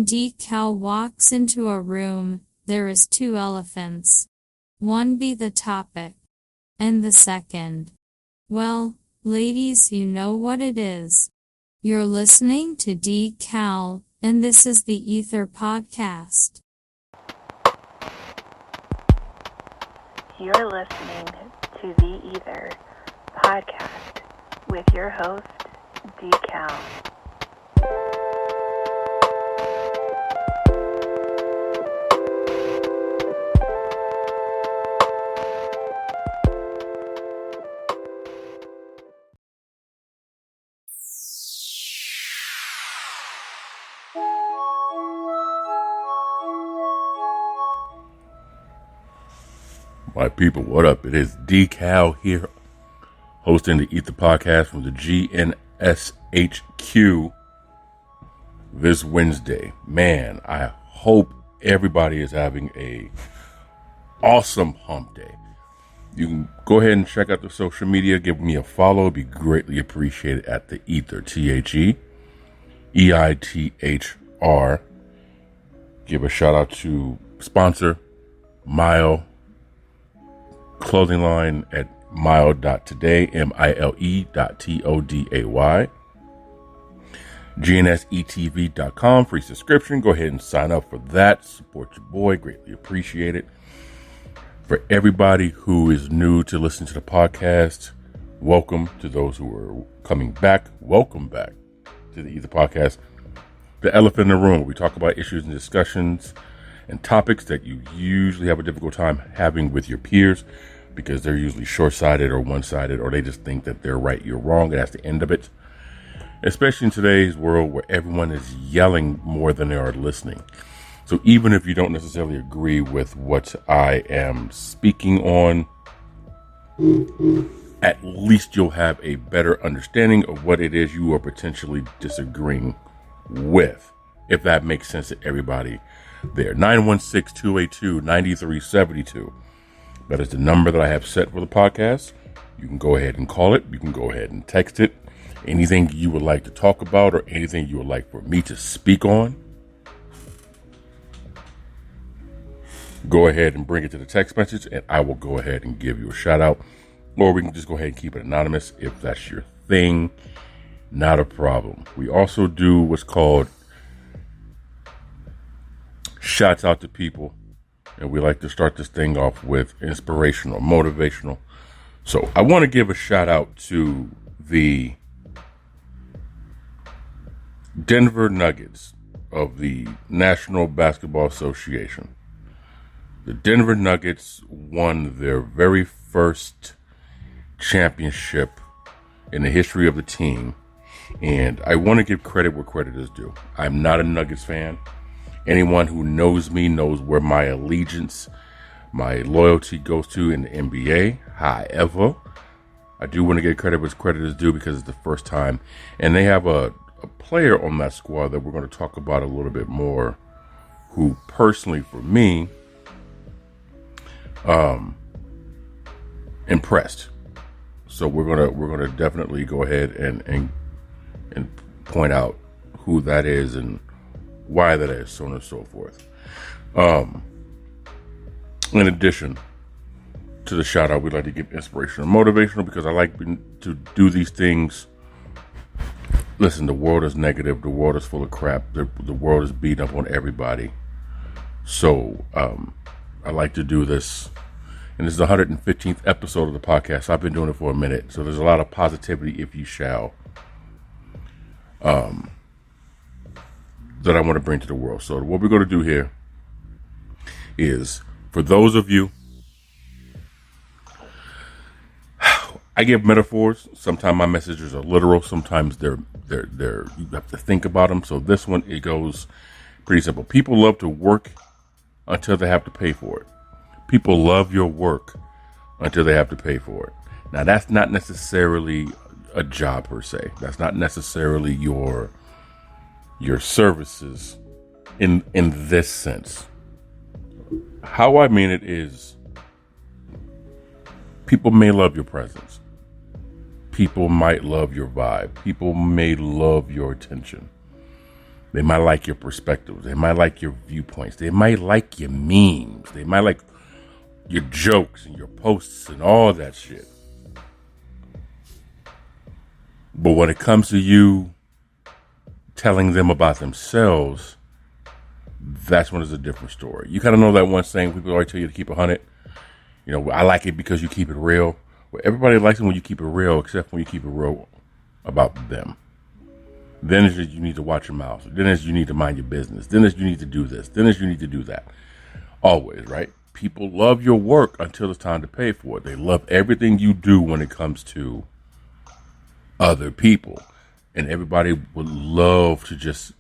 When Decal walks into a room, there is two elephants. One be the topic, and the second. Well, ladies, you know what it is. You're listening to Decal, and this is the E.I.T.H.R podcast. You're listening to the E.I.T.H.R podcast with your host, Decal. My people, what up? It is Decal here, hosting the E.I.T.H.R podcast from the GNSHQ this Wednesday. Man, I hope everybody is having a awesome hump day. You can go ahead and check out the social media. Give me a follow. It'd be greatly appreciated at the E.I.T.H.R, T-H-E, E.I.T.H.R. Give a shout out to sponsor, Mile clothing line at mile.today, mile.today. GNSETV.com, free subscription. Go ahead and sign up for that. Support your boy. Greatly appreciate it. For everybody who is new to listen to the podcast, welcome. To those who are coming back, welcome back to the E.I.T.H.R podcast. The elephant in the room. We talk about issues and discussions and topics that you usually have a difficult time having with your peers because they're usually short-sighted or one-sided, or they just think that they're right, you're wrong, and that's the end of it. Especially in today's world where everyone is yelling more than they are listening. So even if you don't necessarily agree with what I am speaking on, at least you'll have a better understanding of what it is you are potentially disagreeing with, if that makes sense to everybody there. 916-282-9372. That is the number that I have set for the podcast. You can go ahead and call it. You can go ahead and text it. Anything you would like to talk about or anything you would like for me to speak on, go ahead and bring it to the text message and I will go ahead and give you a shout out. Or we can just go ahead and keep it anonymous if that's your thing. Not a problem. We also do what's called shouts out to people. And we like to start this thing off with inspirational, motivational. So I want to give a shout out to the Denver Nuggets of the National Basketball Association. The Denver Nuggets won their very first championship in the history of the team. And I want to give credit where credit is due. I'm not a Nuggets fan. Anyone who knows me knows where my allegiance, my loyalty goes to in the NBA. However, I do want to get credit where credit is due because it's the first time. And they have a player on that squad that we're going to talk about a little bit more, who personally, for me, impressed. So we're gonna definitely go ahead and point out who that is and why that is, so on and so forth. In addition to the shout out, we'd like to give inspirational and motivational because I like to do these things. Listen, the world is negative. The world is full of crap. The world is beating up on everybody. So I like to do this. And this is the 115th episode of the podcast. I've been doing it for a minute. So there's a lot of positivity, if you shall, that I want to bring to the world. So what we're going to do here is, for those of you, I give metaphors. Sometimes my messages are literal. Sometimes they're you have to think about them. So this one, it goes pretty simple. People love to work until they have to pay for it. People love your work until they have to pay for it. Now, that's not necessarily a job per se. That's not necessarily your services in this sense. How I mean it is, people may love your presence. People might love your vibe. People may love your attention. They might like your perspectives. They might like your viewpoints. They might like your memes. They might like your jokes and your posts and all that shit. But when it comes to you telling them about themselves, that's when it's a different story. You kind of know that one saying people always tell you to keep it 100. You know, I like it because you keep it real. Well, everybody likes it when you keep it real, except when you keep it real about them. Then it's you need to watch your mouth. Then it's you need to mind your business. Then it's you need to do this. Then it's you need to do that. Always, right? People love your work until it's time to pay for it. They love everything you do when it comes to other people. And everybody would love to just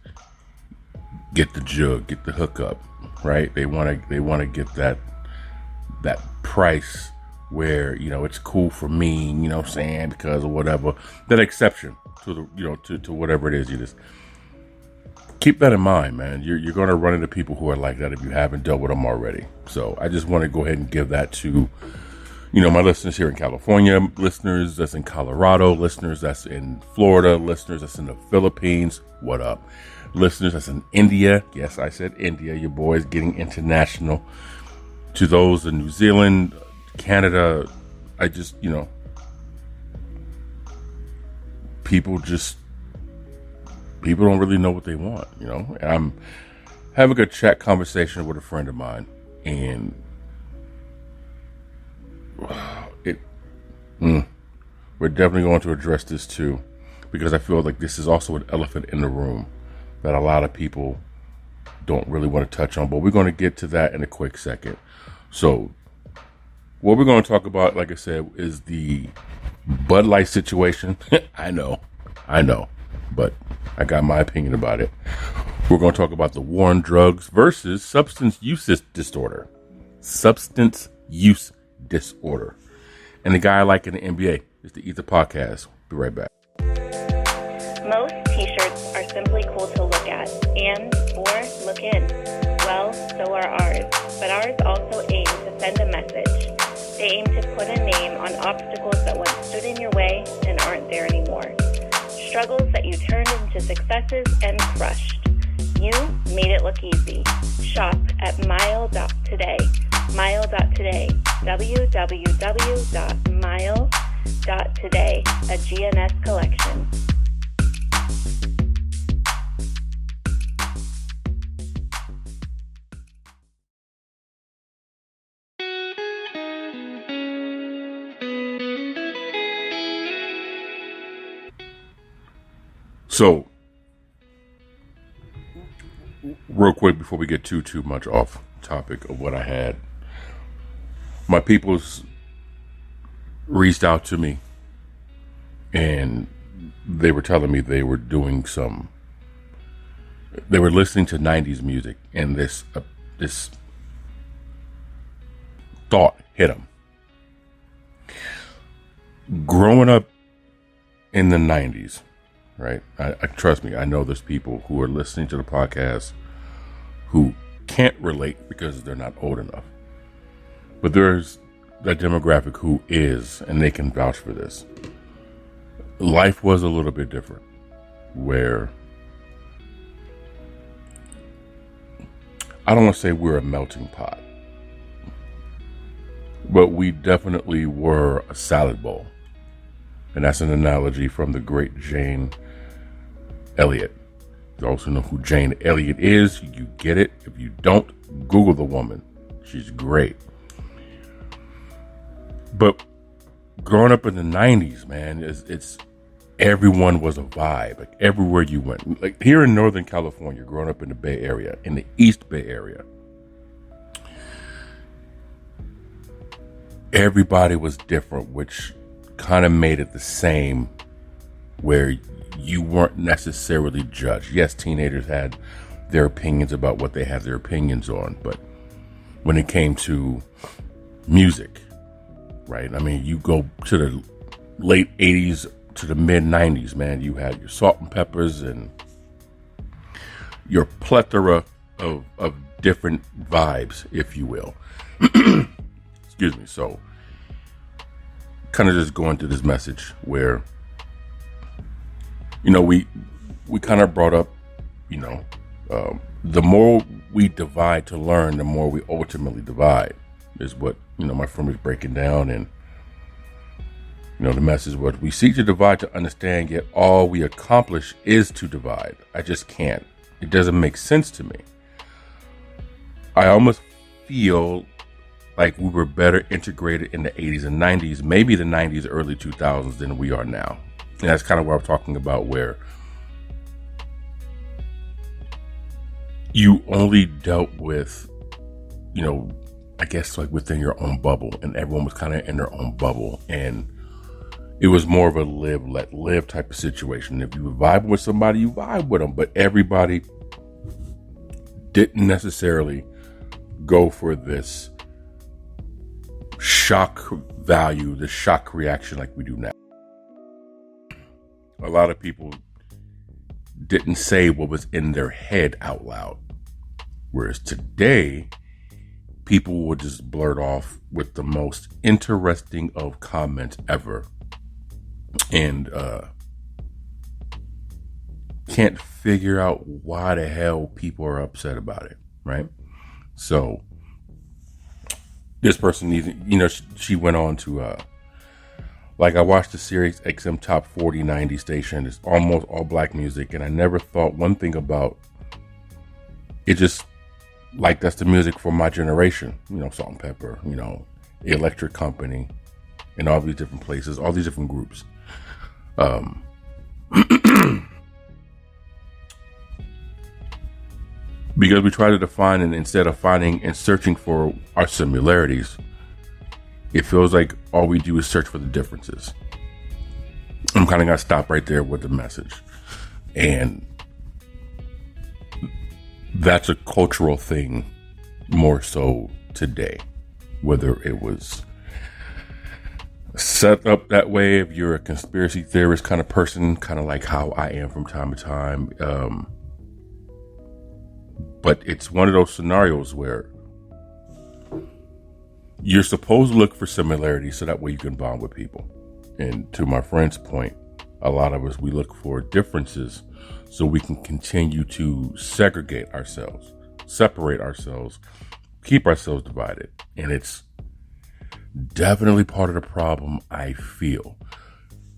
get the jug, get the hookup, right? They want to get that price where, you know, it's cool for me, you know what I'm saying, because of whatever, that exception to the, you know, to whatever it is. You just keep that in mind, man. You're going to run into people who are like that if you haven't dealt with them already. So I just want to go ahead and give that to, you know, my listeners here in California, listeners that's in Colorado, listeners that's in Florida, listeners that's in the Philippines. What up? Listeners that's in India. Yes, I said India. Your boy is getting international. To those in New Zealand, Canada, I just, you know, people don't really know what they want, you know. I'm having a chat conversation with a friend of mine, and we're definitely going to address this too, because I feel like this is also an elephant in the room that a lot of people don't really want to touch on, but we're going to get to that in a quick second. So what we're going to talk about, like I said, is the Bud Light situation. I know, but I got my opinion about it. We're going to talk about the war on drugs versus substance use disorder. And the guy I like in the NBA is the E.I.T.H.R podcast. Be right back. Most t-shirts are simply cool to look at and or look in. Well, so are ours. But ours also aim to send a message. They aim to put a name on obstacles that once stood in your way and aren't there anymore. Struggles that you turned into successes and crushed. You made it look easy. Shop at mile.today. Mile.today. www.mile.today. A GNS collection. So, real quick before we get too much off topic of what I had, my peoples reached out to me and they were telling me they were listening to 90s music, and this thought hit them. Growing up in the 90s, right? I trust me, I know there's people who are listening to the podcast who can't relate because they're not old enough. But there's that demographic who is, and they can vouch for this. Life was a little bit different, where I don't want to say we're a melting pot, but we definitely were a salad bowl. And that's an analogy from the great Jane Elliott. Those who know who Jane Elliott is, you get it. If you don't, Google the woman. She's great. But growing up in the 90s, man, it's everyone was a vibe. Like everywhere you went. Like here in Northern California, growing up in the Bay Area, in the East Bay Area, everybody was different, which kind of made it the same, where you weren't necessarily judged. Yes, teenagers had their opinions about what they had their opinions on, but when it came to music, right? I mean, you go to the late 80s to the mid 90s, man, you had your Salt and Peppers and your plethora of different vibes, if you will. Excuse me. So kind of just going through this message where, you know, we kind of brought up You know, the more we divide to learn, the more we ultimately divide, is what, my friend was breaking down. And, the message was, we seek to divide to understand, yet all we accomplish is to divide. I just can't. It doesn't make sense to me. I almost feel like we were better integrated in the 80s and 90s, maybe the 90s, early 2000s, than we are now. And that's kind of what I'm talking about, where you only dealt with, I guess like within your own bubble, and everyone was kind of in their own bubble. And it was more of a live, let live type of situation. If you were vibing with somebody, you vibe with them, but everybody didn't necessarily go for this shock value, the shock reaction like we do now. A lot of people didn't say what was in their head out loud. Whereas today, people will just blurt off with the most interesting of comments ever. And can't figure out why the hell people are upset about it, right? So this person needs, she went on to, I watched the Sirius XM Top 40 90 station. It's almost all black music. And I never thought one thing about it, just like that's the music for my generation, Salt and Pepper, Electric Company, and all these different places, all these different groups. Because we try to define, and instead of finding and searching for our similarities, it feels like all we do is search for the differences. I'm kind of going to stop right there with the message. And that's a cultural thing more so today, whether it was set up that way, if you're a conspiracy theorist kind of person, kind of like how I am from time to time. But it's one of those scenarios where you're supposed to look for similarities so that way you can bond with people. And to my friend's point, a lot of us, we look for differences so we can continue to segregate ourselves, separate ourselves, keep ourselves divided. And it's definitely part of the problem. I feel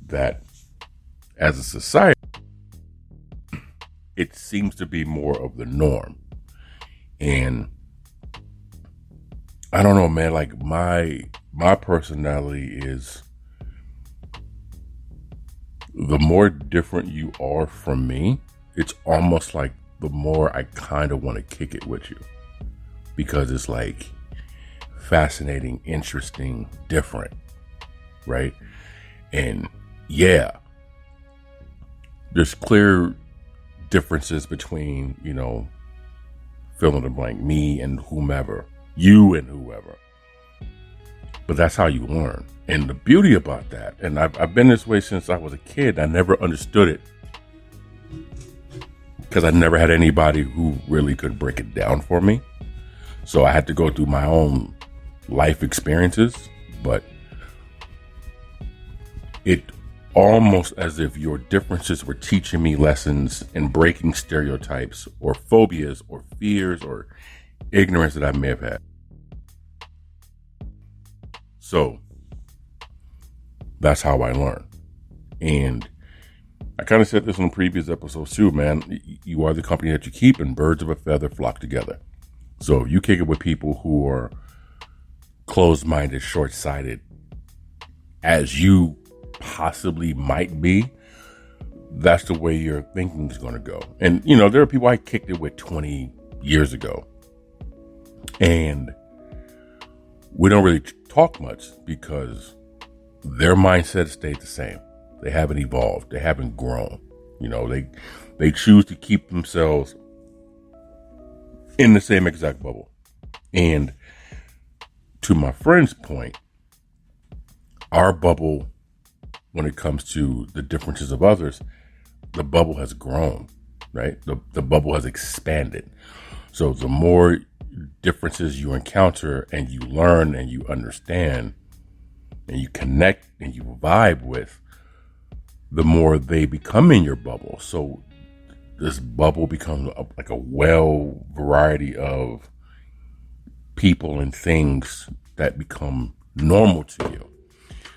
that as a society, it seems to be more of the norm. And I don't know, man, like my personality is, the more different you are from me, it's almost like the more I kind of want to kick it with you, because it's like fascinating, interesting, different, right? And yeah, there's clear differences between, fill in the blank, me and whomever, you and whoever. But that's how you learn. And the beauty about that, and I've been this way since I was a kid. I never understood it because I never had anybody who really could break it down for me. So I had to go through my own life experiences. But it almost as if your differences were teaching me lessons and breaking stereotypes or phobias or fears or ignorance that I may have had. So that's how I learn. And I kind of said this in previous episodes too, man. You are the company that you keep, and birds of a feather flock together. So if you kick it with people who are closed-minded, short-sighted, as you possibly might be, that's the way your thinking is going to go. And, there are people I kicked it with 20 years ago. And we don't really talk much because their mindset stayed the same. They haven't evolved. They haven't grown. They choose to keep themselves in the same exact bubble. And to my friend's point, our bubble, when it comes to the differences of others, the bubble has grown, right? The bubble has expanded. So the more differences you encounter and you learn and you understand and you connect and you vibe with, the more they become in your bubble. So this bubble becomes like a well variety of people and things that become normal to you.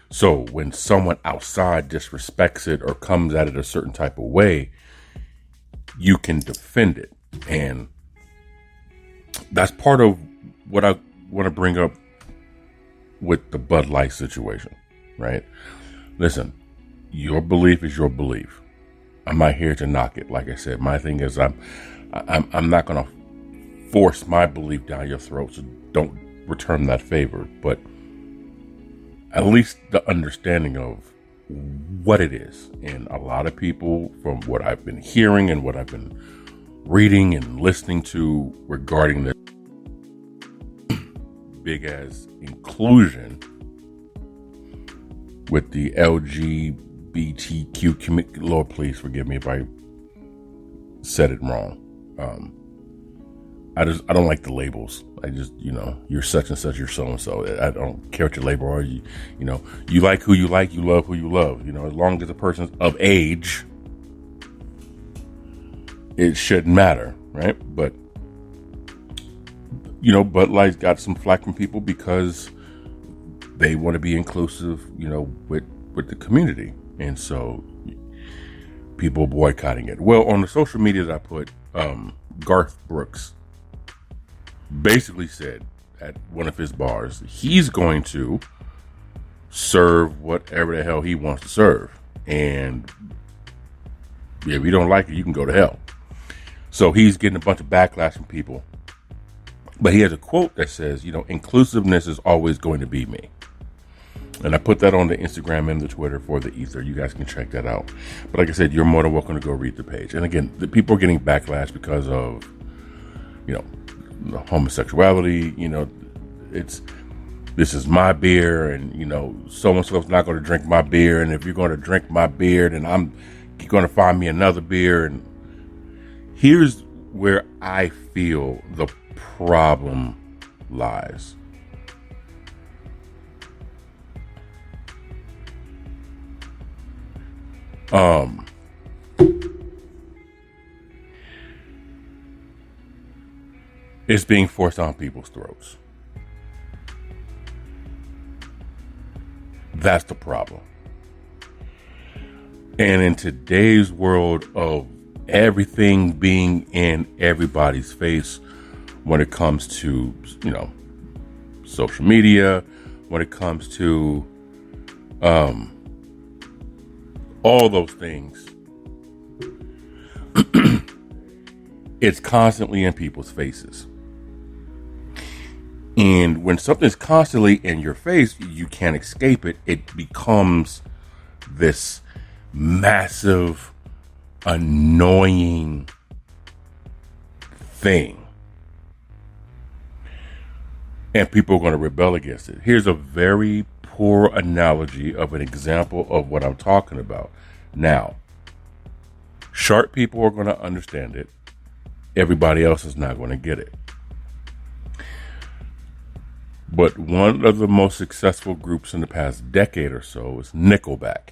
So when someone outside disrespects it or comes at it a certain type of way, you can defend it. And that's part of what I want to bring up with the Bud Light situation, right? Listen, your belief is your belief. I'm not here to knock it. Like I said, my thing is I'm not going to force my belief down your throat, so don't return that favor. But at least the understanding of what it is. And a lot of people, from what I've been hearing and what I've been reading and listening to regarding this big as inclusion with the LGBTQ community. Lord, please forgive me if I said it wrong. I don't like the labels. I just, you're such and such, you're so and so. I don't care what your label are. You like who you like, you love who you love. As long as the person's of age, it shouldn't matter, right? But Bud Light's got some flack from people because they want to be inclusive, with the community. And so people boycotting it. Well, on the social media that I put, Garth Brooks basically said at one of his bars, he's going to serve whatever the hell he wants to serve. And if you don't like it, you can go to hell. So he's getting a bunch of backlash from people. But he has a quote that says, inclusiveness is always going to be me. And I put that on the Instagram and the Twitter for the E.I.T.H.R. You guys can check that out. But like I said, you're more than welcome to go read the page. And again, the people are getting backlash because of, the homosexuality. This is my beer, and so and so's not going to drink my beer. And if you're going to drink my beer, then I'm going to find me another beer. And here's where I feel the problem lies. It's being forced on people's throats. That's the problem. And in today's world of everything being in everybody's face, when it comes to, social media, when it comes to all those things, it's constantly in people's faces. And when something's constantly in your face, you can't escape it. It becomes this massive, annoying thing. And people are going to rebel against it. Here's a very poor analogy of an example of what I'm talking about. Now, sharp people are going to understand it. Everybody else is not going to get it. But one of the most successful groups in the past decade or so is Nickelback.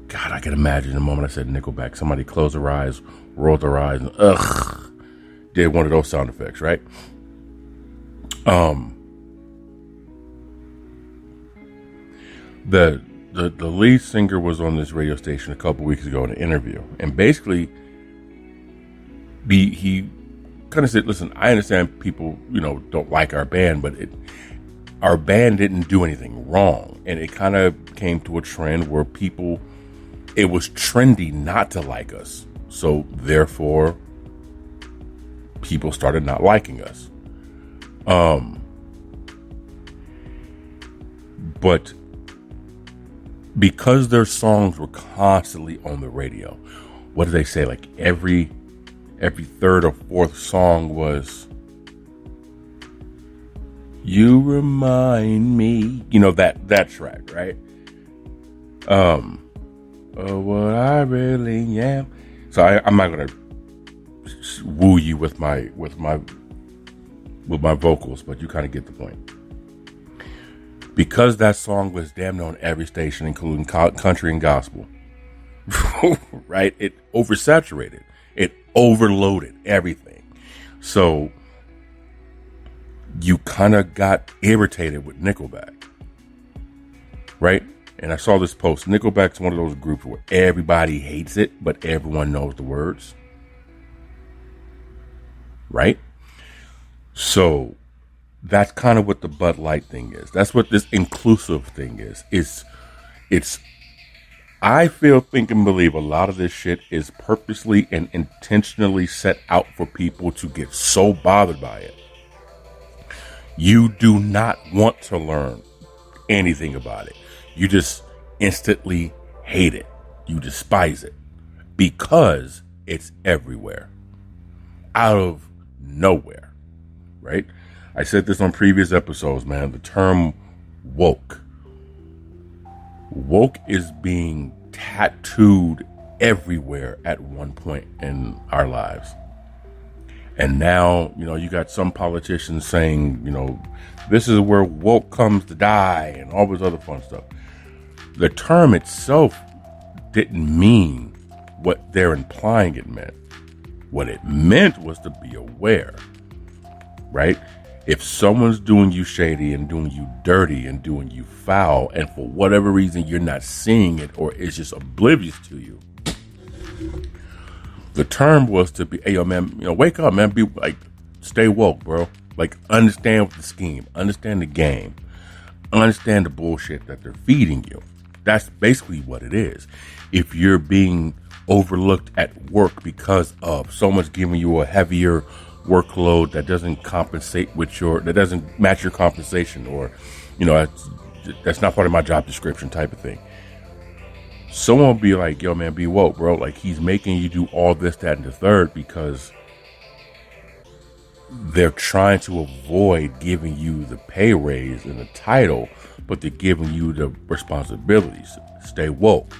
God, I can imagine the moment I said Nickelback, somebody closed their eyes, rolled their eyes, and did one of those sound effects, right? The lead singer was on this radio station a couple weeks ago in an interview, and basically he kind of said, listen, I understand people, don't like our band, but our band didn't do anything wrong. And it kind of came to a trend where it was trendy not to like us. So therefore, people started not liking us. But because their songs were constantly on the radio, what did they say? Like every third or fourth song was, "You Remind Me," that track, right? Oh, what I really am. So I'm not gonna woo you with my vocals, but you kind of get the point. Because that song was damn near on every station, including country and gospel, right? It oversaturated. overloaded everything. So you kind of got irritated with Nickelback, right? And I saw this post. Nickelback's one of those groups where everybody hates it, but everyone knows the words, right? So that's kind of what the Bud Light thing is. That's what this inclusive thing is. It's I feel, think, and believe a lot of this shit is purposely and intentionally set out for people to get so bothered by it. You do not want to learn anything about it. You just instantly hate it. You despise it because it's everywhere, out of nowhere, right? I said this on previous episodes, man. The term woke. Woke is being tattooed everywhere at one point in our lives. And now, you got some politicians saying, this is where woke comes to die and all this other fun stuff. The term itself didn't mean what they're implying it meant. What it meant was to be aware, right? If someone's doing you shady and doing you dirty and doing you foul, and for whatever reason you're not seeing it or it's just oblivious to you, the term was to be, hey, yo, man, wake up, man. Be like, stay woke, bro. Like, understand the scheme, understand the game, understand the bullshit that they're feeding you. That's basically what it is. If you're being overlooked at work because of someone's giving you a heavier workload that doesn't compensate that doesn't match your compensation, or, that's not part of my job description type of thing. Someone will be like, yo, man, be woke, bro. Like, he's making you do all this, that, and the third because they're trying to avoid giving you the pay raise and the title, but they're giving you the responsibilities. Stay woke,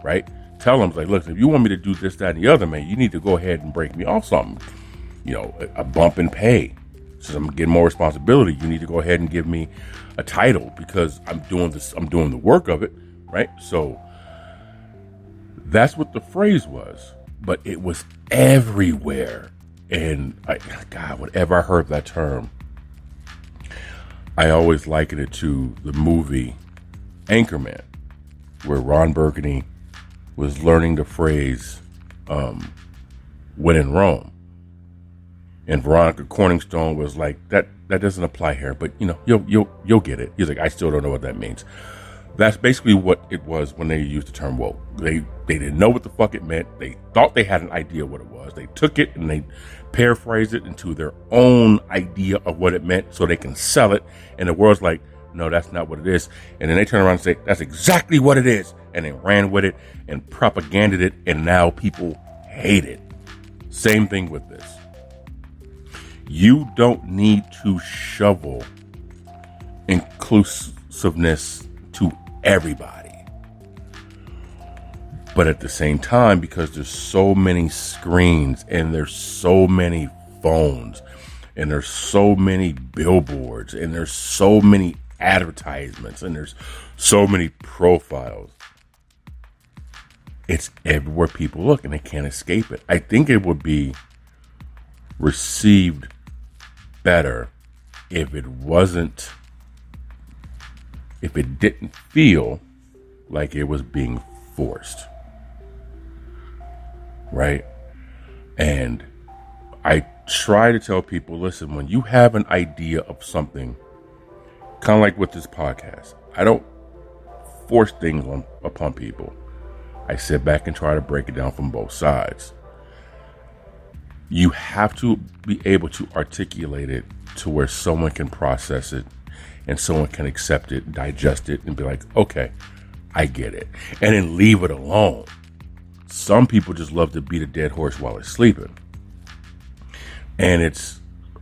right? Tell them, like, look, if you want me to do this, that, and the other, man, you need to go ahead and break me off something. A bump in pay. Since I'm getting more responsibility, you need to go ahead and give me a title because I'm doing the work of it, right? So that's what the phrase was, but it was everywhere. And God, whenever I heard that term, I always likened it to the movie Anchorman, where Ron Burgundy was learning the phrase, when in Rome. And Veronica Corningstone was like, that doesn't apply here, but you'll get it. He's like, I still don't know what that means. That's basically what it was when they used the term woke. They didn't know what the fuck it meant. They thought they had an idea what it was. They took it and they paraphrased it into their own idea of what it meant so they can sell it. And the world's like, no, that's not what it is. And then they turn around and say, that's exactly what it is. And they ran with it and propagandized it. And now people hate it. Same thing with this. You don't need to shovel inclusiveness to everybody. But at the same time, because there's so many screens and there's so many phones and there's so many billboards and there's so many advertisements and there's so many profiles, it's everywhere people look and they can't escape it. I think it would be received better if it didn't feel like it was being forced, right? And I try to tell people, listen, when you have an idea of something, kind of like with this podcast, I don't force things upon people. I sit back and try to break it down from both sides. You have to be able to articulate it to where someone can process it and someone can accept it, digest it, and be like, okay, I get it. And then leave it alone. Some people just love to beat a dead horse while it's sleeping. And it's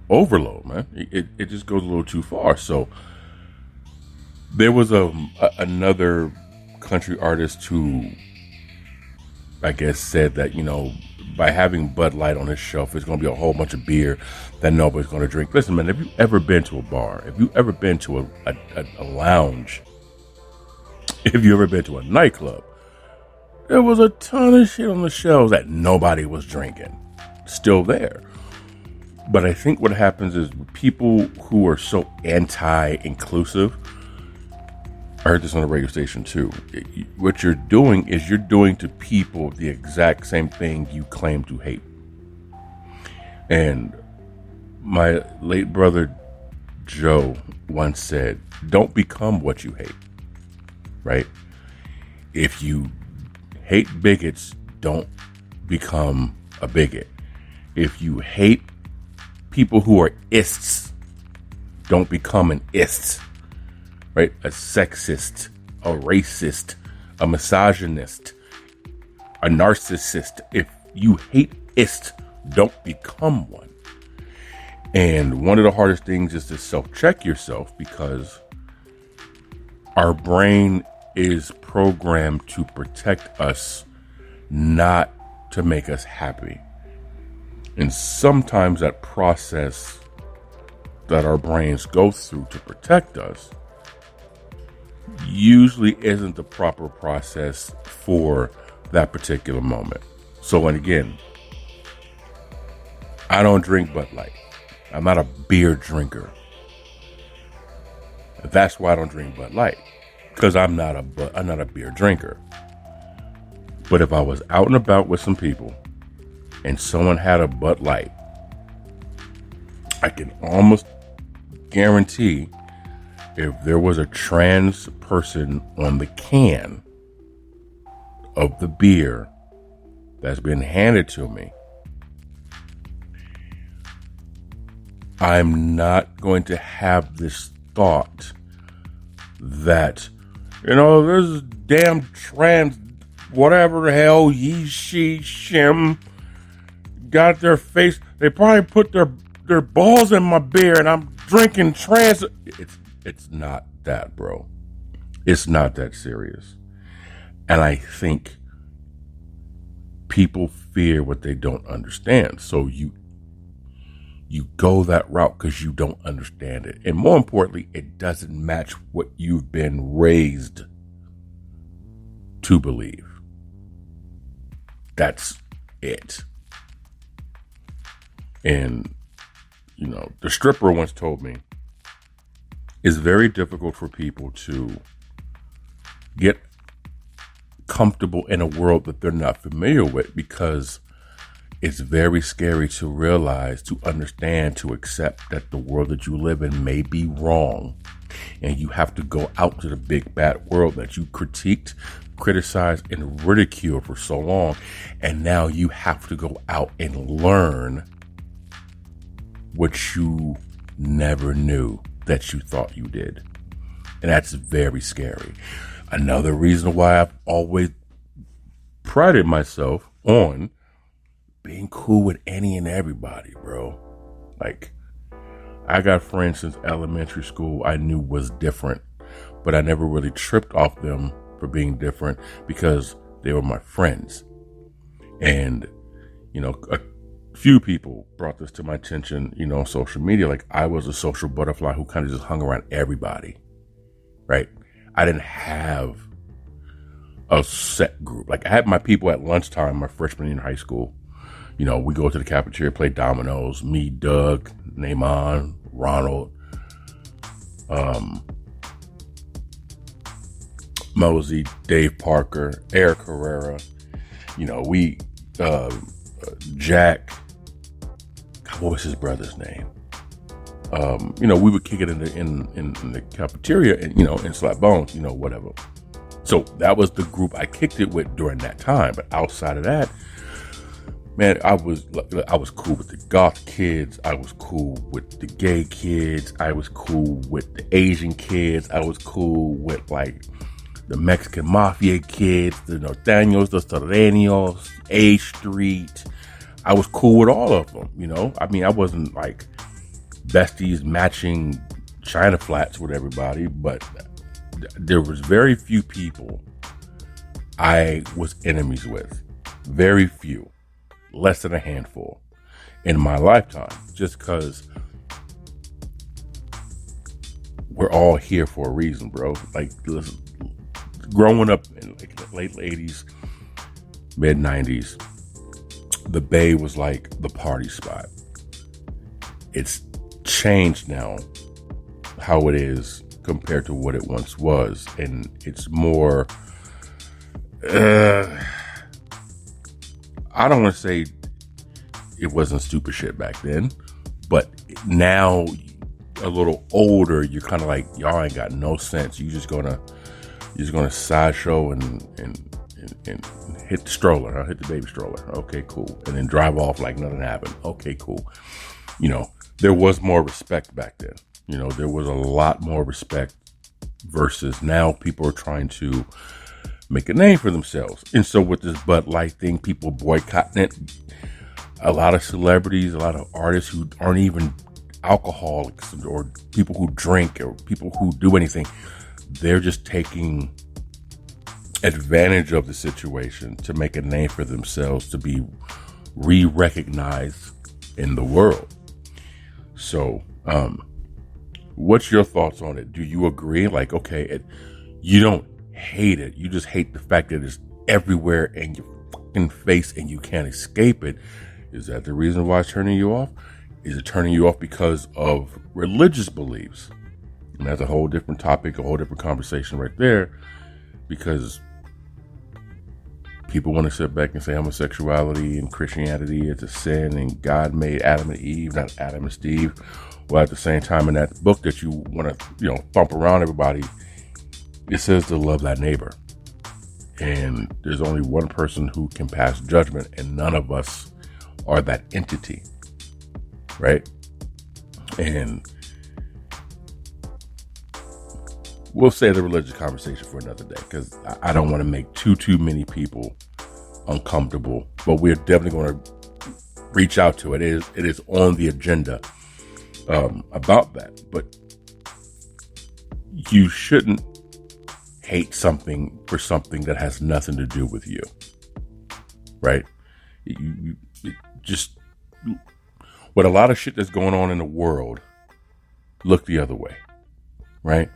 overload, man. It just goes a little too far. So there was another country artist who, I guess, said that, by having Bud Light on his shelf, there's going to be a whole bunch of beer that nobody's going to drink. Listen, man, have you ever been to a bar? Have you ever been to a lounge? Have you ever been to a nightclub? There was a ton of shit on the shelves that nobody was drinking. still there. But I think what happens is people who are so anti-inclusive, I heard this on the radio station too. What you're doing is you're doing to people the exact same thing you claim to hate. And my late brother Joe once said, don't become what you hate, right? If you hate bigots, don't become a bigot. If you hate people who are ists, don't become an ist, right? A sexist, a racist, a misogynist, a narcissist. If you hate ist, don't become one. And one of the hardest things is to self-check yourself, because our brain is programmed to protect us, not to make us happy. And sometimes that process that our brains go through to protect us usually isn't the proper process for that particular moment. So, and again, I don't drink Bud Light. I'm not a beer drinker. That's why I don't drink Bud Light, because I'm not a beer drinker. But if I was out and about with some people and someone had a Bud Light, I can almost guarantee if there was a trans person on the can of the beer that's been handed to me, I'm not going to have this thought that, there's a damn trans, whatever the hell, he, she, shim, got their face, they probably put their balls in my beer and I'm drinking trans. It's not that, bro. It's not that serious. And I think people fear what they don't understand. So you go that route because you don't understand it. And more importantly, it doesn't match what you've been raised to believe. That's it. And, the stripper once told me, it's very difficult for people to get comfortable in a world that they're not familiar with, because it's very scary to realize, to understand, to accept that the world that you live in may be wrong. And you have to go out to the big bad world that you critiqued, criticized, and ridiculed for so long. And now you have to go out and learn what you never knew that you thought you did. And that's very scary. Another reason why I've always prided myself on being cool with any and everybody, bro. Like, I got friends since elementary school I knew was different, but I never really tripped off them for being different because they were my friends. And, a few people brought this to my attention, on social media. Like, I was a social butterfly who kind of just hung around everybody, right? I didn't have a set group. Like, I had my people at lunchtime, my freshman year in high school. We go to the cafeteria, play dominoes, me, Doug, Naaman, Ronald, Mosey, Dave Parker, Eric Herrera, Jack, what was his brother's name? We would kick it in the cafeteria and, and slap bones, whatever. So that was the group I kicked it with during that time. But outside of that, man, I was cool with the goth kids. I was cool with the gay kids. I was cool with the Asian kids. I was cool with the Mexican mafia kids, the Norteños, the Serreños, A Street. I was cool with all of them, I wasn't like besties matching China flats with everybody, but there was very few people I was enemies with. Very few. Less than a handful in my lifetime, just because we're all here for a reason, bro. Like, listen, growing up in the late 80s, mid 90s, the Bay was like the party spot. It's changed now how it is compared to what it once was. And it's more, I don't want to say it wasn't stupid shit back then, but now a little older, you're kind of like, y'all ain't got no sense. You're just gonna sideshow and hit the stroller, hit the baby stroller. Okay, cool. And then drive off like nothing happened. Okay, cool. There was more respect back then. There was a lot more respect versus now people are trying to make a name for themselves. And so with this Bud Light thing, people boycotting it. A lot of celebrities, a lot of artists who aren't even alcoholics or people who drink or people who do anything, they're just taking advantage of the situation to make a name for themselves, to be re-recognized in the world. So, what's your thoughts on it? Do you agree? Like, okay, you don't hate it. You just hate the fact that it's everywhere in your fucking face and you can't escape it. Is that the reason why it's turning you off? Is it turning you off because of religious beliefs? And that's a whole different topic, a whole different conversation right there, because people want to sit back and say homosexuality and Christianity is a sin and God made Adam and Eve, not Adam and Steve. Well, at the same time, in that book that you want to, thump around everybody, it says to love thy neighbor. And there's only one person who can pass judgment, and none of us are that entity, right? And we'll save the religious conversation for another day, because I don't want to make too many people uncomfortable. But we're definitely going to reach out to it. It is on the agenda about that. But you shouldn't hate something for something that has nothing to do with you, right? You just, with a lot of shit that's going on in the world, look the other way, right?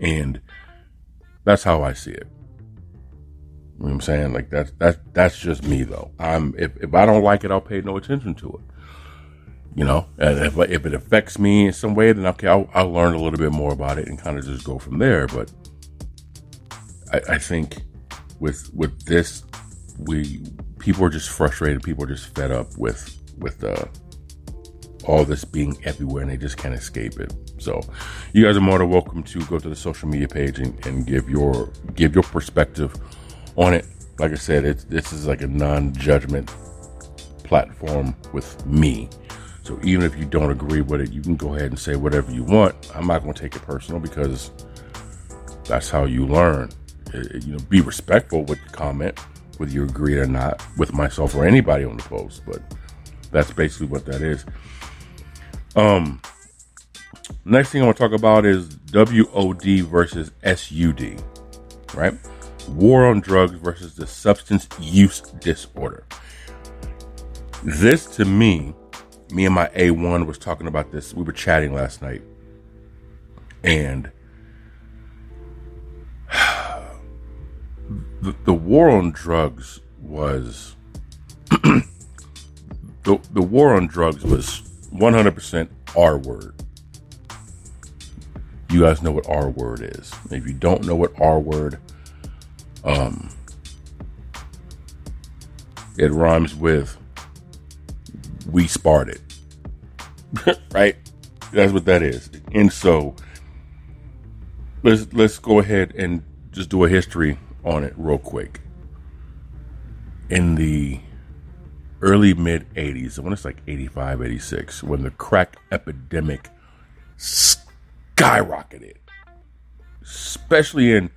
And that's how I see it. You know what I'm saying? Like that's just me though. If I don't like it, I'll pay no attention to it. And if it affects me in some way, then okay, I'll learn a little bit more about it and kind of just go from there. But I think with this, people are just frustrated. People are just fed up with all this being everywhere, and they just can't escape it. So you guys are more than welcome to go to the social media page and give your perspective on it. Like I said, this is like a non-judgment platform with me. So even if you don't agree with it, you can go ahead and say whatever you want. I'm not going to take it personal, because that's how you learn. Be respectful with the comment, whether you agree or not with myself or anybody on the post. But that's basically what that is. Next thing I want to talk about is W.O.D versus S.U.D, right? War on drugs versus the substance use disorder. This, to me and my A1 was talking about this. We were chatting last night, and the war on drugs was the war on drugs was 100% R word. You guys know what R word is. If you don't know what R word, it rhymes with we started, right? That's what that is. And so let's go ahead and just do a history on it real quick. In the early mid 80s, I want to say like 85, 86, when the crack epidemic skyrocketed, especially in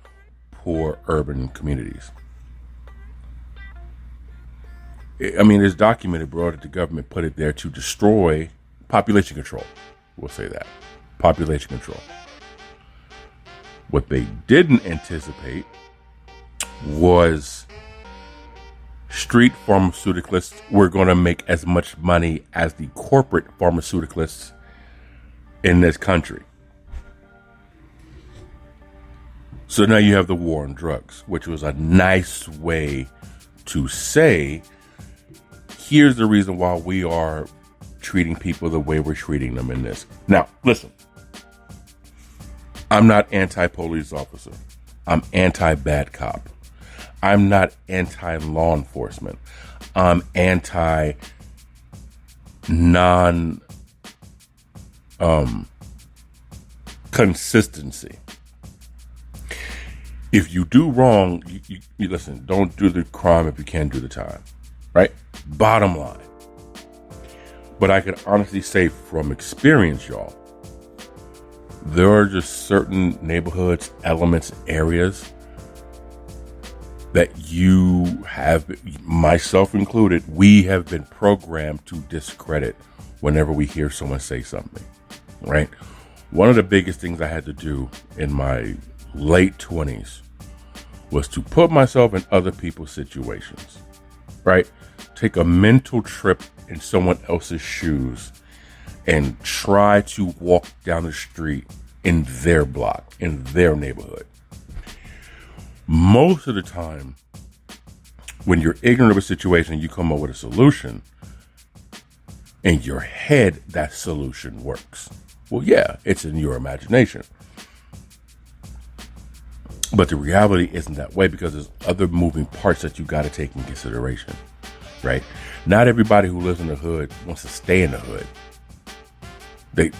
poor urban communities. It's documented, bro, that the government put it there to destroy population control. We'll say that. Population control. What they didn't anticipate was street pharmaceuticalists were going to make as much money as the corporate pharmaceuticalists in this country. So now you have the war on drugs, which was a nice way to say here's the reason why we are treating people the way we're treating them in this. Now, listen, I'm not anti-police officer. I'm anti-bad cop. I'm not anti-law enforcement. I'm consistency. If you do wrong, you listen, don't do the crime if you can't do the time, right? Bottom line. But I can honestly say from experience, y'all, there are just certain neighborhoods, elements, areas that you have, myself included, we have been programmed to discredit whenever we hear someone say something, right? One of the biggest things I had to do in my late 20s was to put myself in other people's situations, right? Take a mental trip in someone else's shoes and try to walk down the street in their block, in their neighborhood. Most of the time, when you're ignorant of a situation, you come up with a solution. In your head, that solution works. Well, yeah, it's in your imagination. But the reality isn't that way because there's other moving parts that you got to take in consideration, right? Not everybody who lives in the hood wants to stay in the hood.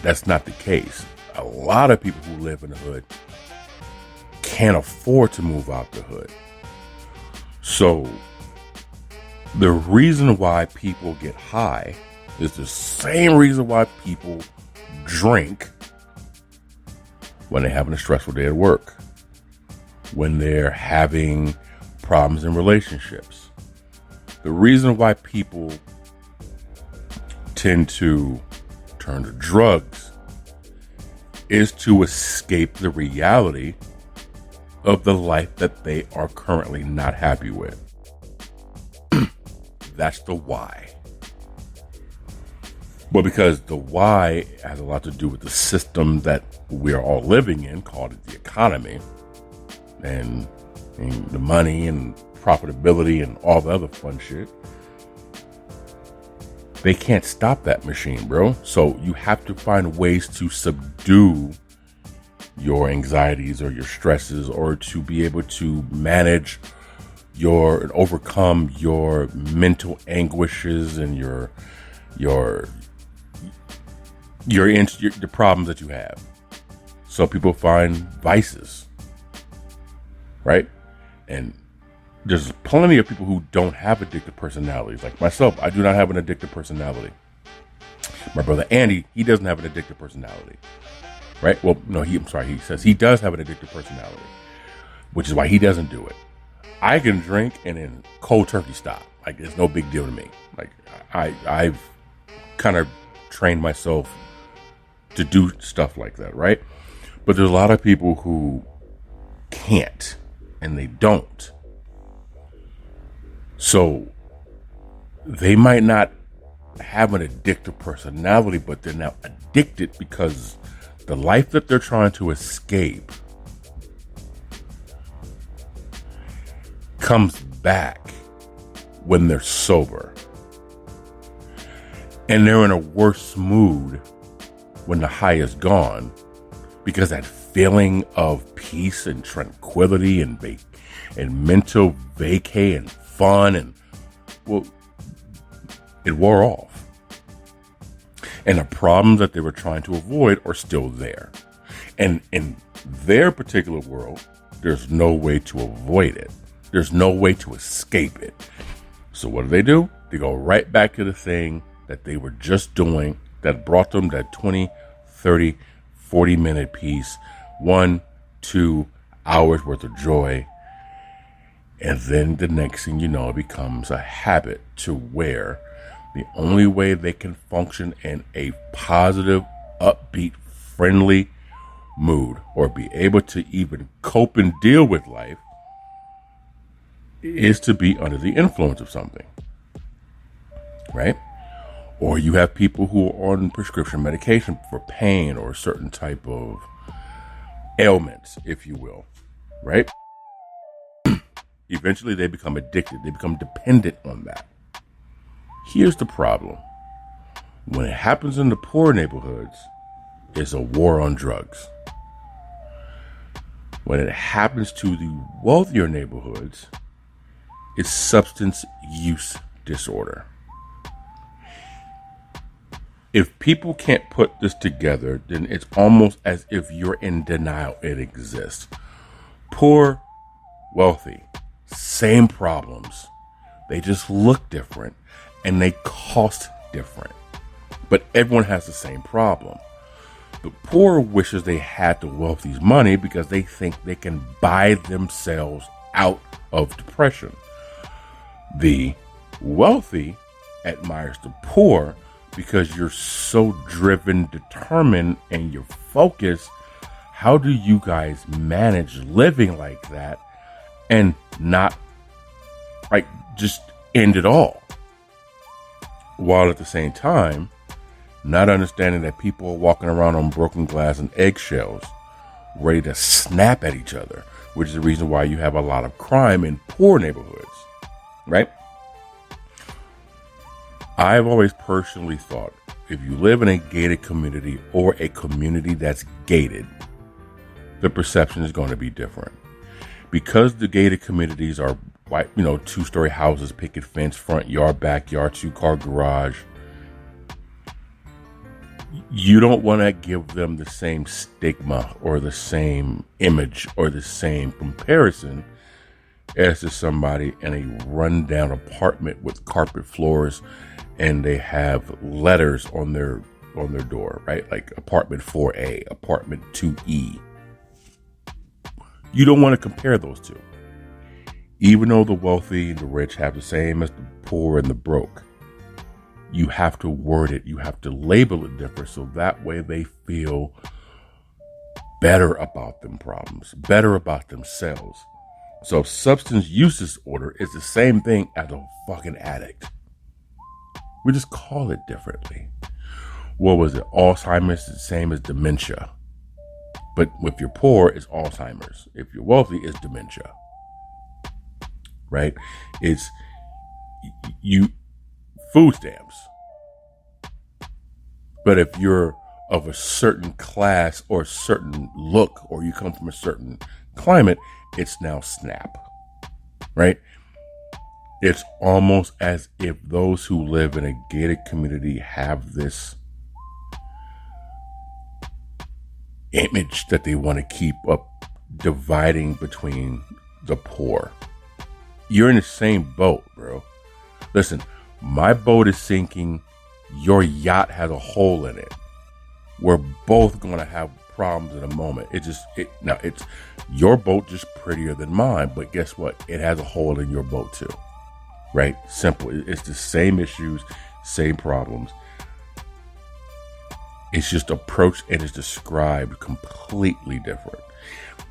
That's not the case. A lot of people who live in the hood can't afford to move out the hood. So the reason why people get high is the same reason why people drink when they're having a stressful day at work, when they're having problems in relationships. The reason why people tend to turn to drugs is to escape the reality of the life that they are currently not happy with. That's the why. But because the why has a lot to do with the system that we are all living in, called the economy, and the money and profitability and all the other fun shit, they can't stop that machine, bro. So you have to find ways to subdue your anxieties or your stresses, or to be able to manage and overcome your mental anguishes and the problems that you have. So people find vices, right? And there's plenty of people who don't have addictive personalities. Like myself, I do not have an addictive personality. My brother Andy, he doesn't have an addictive personality, right? Well, no, he says he does have an addictive personality, which is why he doesn't do it. I can drink and then cold turkey stop. Like, it's no big deal to me. Like, I've kind of trained myself to do stuff like that, right? But there's a lot of people who can't, and they don't. So they might not have an addictive personality, but they're now addicted because the life that they're trying to escape comes back when they're sober. And they're in a worse mood when the high is gone, because that feeling of peace and tranquility and mental vacay and fun it wore off. And the problems that they were trying to avoid are still there. And in their particular world, there's no way to avoid it. There's no way to escape it. So what do? They go right back to the thing that they were just doing that brought them that 20, 30, 40-minute piece, 1-2 hours worth of joy. And then the next thing you know, it becomes a habit to where the only way they can function in a positive, upbeat, friendly mood, or be able to even cope and deal with life, is to be under the influence of something, right? Or you have people who are on prescription medication for pain or certain type of ailments, if you will, right? Eventually they become addicted. They become dependent on that. Here's the problem. When it happens in the poor neighborhoods, it's a war on drugs. When it happens to the wealthier neighborhoods, it's substance use disorder. If people can't put this together, then it's almost as if you're in denial it exists. Poor, wealthy, same problems. They just look different and they cost different. But everyone has the same problem. The poor wishes they had the wealthy's money because they think they can buy themselves out of depression. The wealthy admires the poor because you're so driven, determined, and you're focused. How do you guys manage living like that and not like just end it all? While at the same time, not understanding that people are walking around on broken glass and eggshells, ready to snap at each other, which is the reason why you have a lot of crime in poor neighborhoods, right? I've always personally thought if you live in a gated community or a community that's gated, the perception is going to be different. Because the gated communities are white, 2-story houses, picket fence, front yard, backyard, 2-car garage, you don't want to give them the same stigma or the same image or the same comparison as to somebody in a rundown apartment with carpet floors and they have letters on their door, right? Like apartment 4A, apartment 2E. You don't want to compare those two. Even though the wealthy and the rich have the same as the poor and the broke, you have to word it, you have to label it different so that way they feel better about them problems, better about themselves. So substance use disorder is the same thing as a fucking addict. We just call it differently. What was it? Alzheimer's is the same as dementia. But if you're poor, it's Alzheimer's. If you're wealthy, it's dementia. Right? It's food stamps. But if you're of a certain class or a certain look, or you come from a certain climate, it's now SNAP. Right? It's almost as if those who live in a gated community have this image that they want to keep up, dividing between the poor. You're in the same boat, bro. Listen, my boat is sinking. Your yacht has a hole in it. We're both going to have problems in a moment. It's your boat just prettier than mine, but guess what? It has a hole in your boat too. Right? Simple. It's the same issues, same problems. It's just approached and it's described completely different.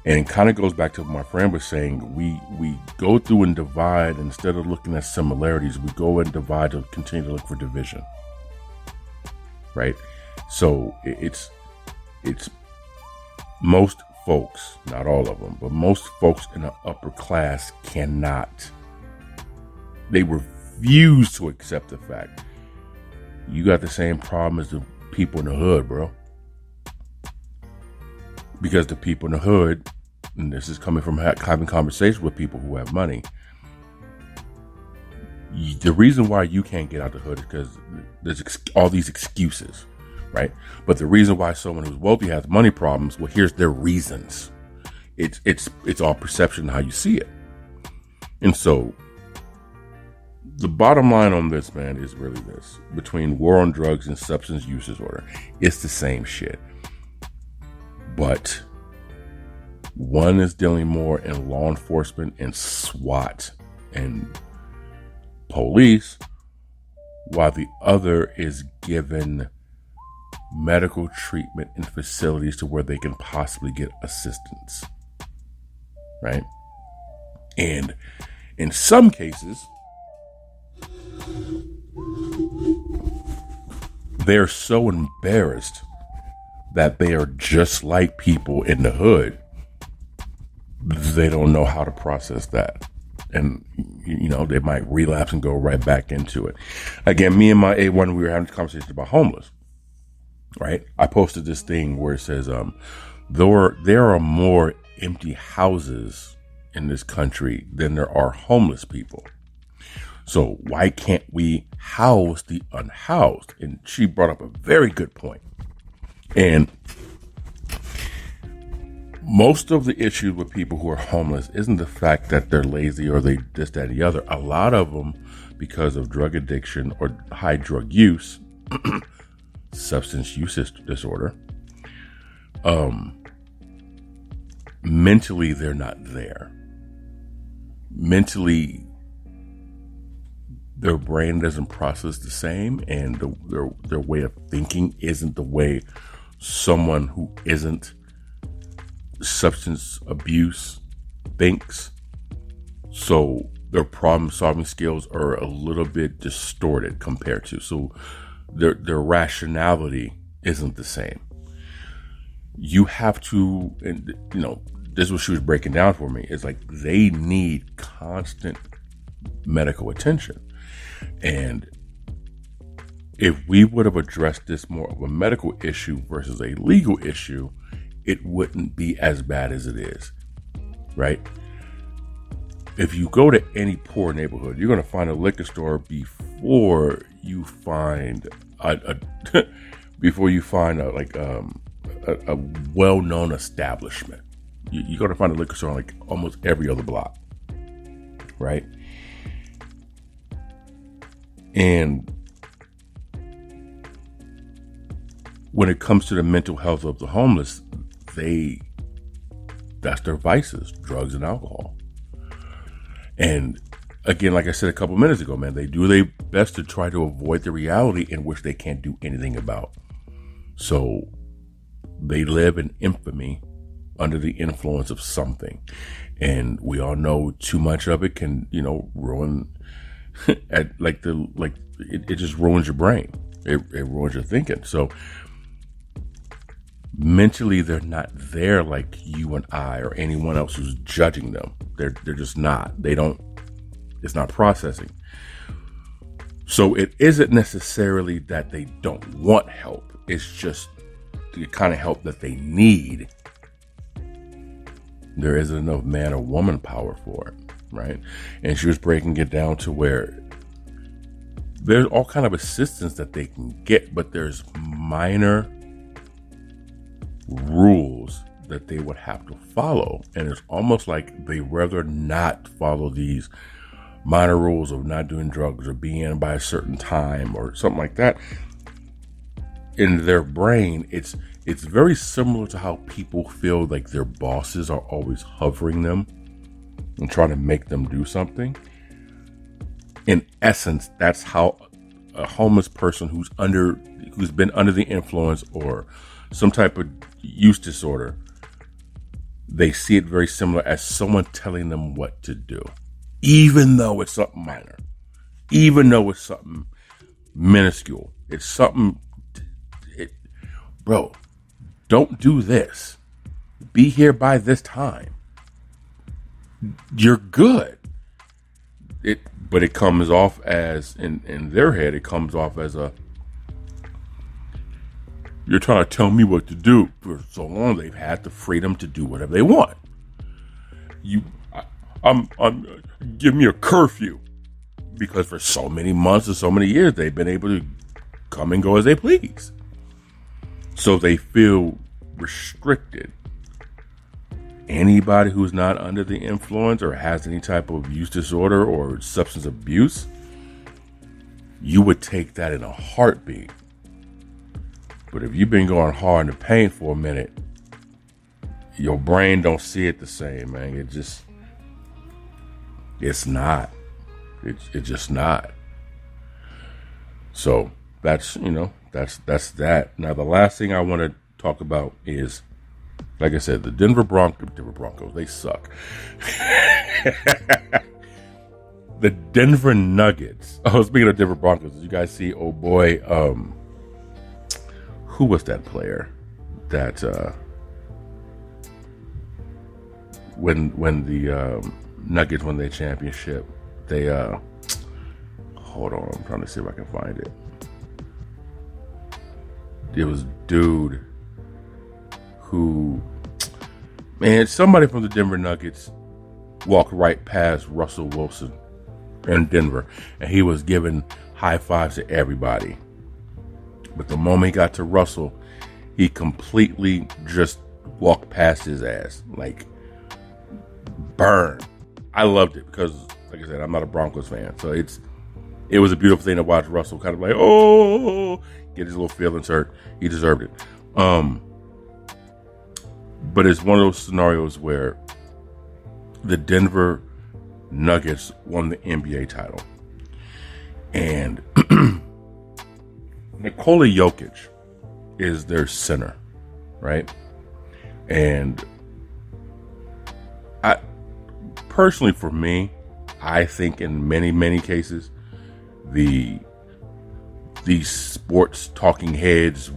And it kind of goes back to what my friend was saying. We go through and divide instead of looking at similarities. We go and divide to continue to look for division. Right? So it's most folks, not all of them, but most folks in the upper class cannot. They refuse to accept the fact you got the same problem as the people in the hood, bro. Because the people in the hood, and this is coming from having conversations with people who have money, the reason why you can't get out the hood is because there's all these excuses, right? But the reason why someone who's wealthy has money problems, well, here's their reasons. It's all perception, how you see it. And so the bottom line on this, man, is really this. Between war on drugs and substance use disorder, it's the same shit. But one is dealing more in law enforcement and SWAT and police, while the other is given medical treatment in facilities to where they can possibly get assistance. Right? And in some cases, they're so embarrassed that they are just like people in the hood. They don't know how to process that. and they might relapse and go right back into it. Again, me and my A1, we were having a conversation about homeless, right? I posted this thing where it says, there are more empty houses in this country than there are homeless people. So why can't we house the unhoused? And she brought up a very good point. And most of the issues with people who are homeless isn't the fact that they're lazy or they this, that, and the other. A lot of them, because of drug addiction or high drug use, substance use disorder, mentally they're not there. Mentally, their brain doesn't process the same, and their way of thinking isn't the way someone who isn't substance abuse thinks. So their problem solving skills are a little bit distorted compared to, so their rationality isn't the same. You have to, and this is what she was breaking down for me. It's like they need constant medical attention. And if we would have addressed this more of a medical issue versus a legal issue, it wouldn't be as bad as it is, right? If you go to any poor neighborhood, you're going to find a liquor store before you find a well-known establishment. You're going to find a liquor store on like almost every other block, right? And when it comes to the mental health of the homeless, that's their vices, drugs and alcohol. And again, like I said a couple minutes ago, man, they do their best to try to avoid the reality in which they can't do anything about. So they live in infamy under the influence of something. And we all know too much of it can, ruin it just ruins your brain. It ruins your thinking. So mentally, they're not there like you and I or anyone else who's judging them. They're just not. It's not processing. So it isn't necessarily that they don't want help. It's just the kind of help that they need. There isn't enough man or woman power for it, right? And she was breaking it down to where there's all kind of assistance that they can get, but there's minor rules that they would have to follow. And it's almost like they rather not follow these minor rules of not doing drugs or being in by a certain time or something like that. In their brain, it's very similar to how people feel like their bosses are always hovering them and trying to make them do something. In essence, that's how a homeless person who's been under the influence or some type of use disorder, they see it very similar as someone telling them what to do, even though it's something minor, even though it's something minuscule. It's something, bro, don't do this. Be here by this time. You're good. But it comes off as, in their head, it comes off as you're trying to tell me what to do. For so long, they've had the freedom to do whatever they want. Give me a curfew, because for so many months or so many years, they've been able to come and go as they please. So they feel restricted. Anybody who's not under the influence or has any type of use disorder or substance abuse, you would take that in a heartbeat. But if you've been going hard in the pain for a minute, your brain don't see it the same, man. It's not. It's just not. So that's that. Now, the last thing I want to talk about is, like I said, the Denver Broncos, they suck. The Denver Nuggets. Oh, speaking of Denver Broncos, did you guys see, oh boy, who was that player that when the Nuggets won their championship. They hold on, I'm trying to see if I can find it. It was dude who, man, somebody from the Denver Nuggets walked right past Russell Wilson in Denver, and he was giving high fives to everybody. But the moment he got to Russell, he completely just walked past his ass, like burn. I loved it because, like I said, I'm not a Broncos fan, so it was a beautiful thing to watch Russell kind of like, oh, get his little feelings hurt. He deserved it. But it's one of those scenarios where the Denver Nuggets won the NBA title, and Nikola Jokic is their center, right? And I personally, for me, I think in many cases, these sports talking heads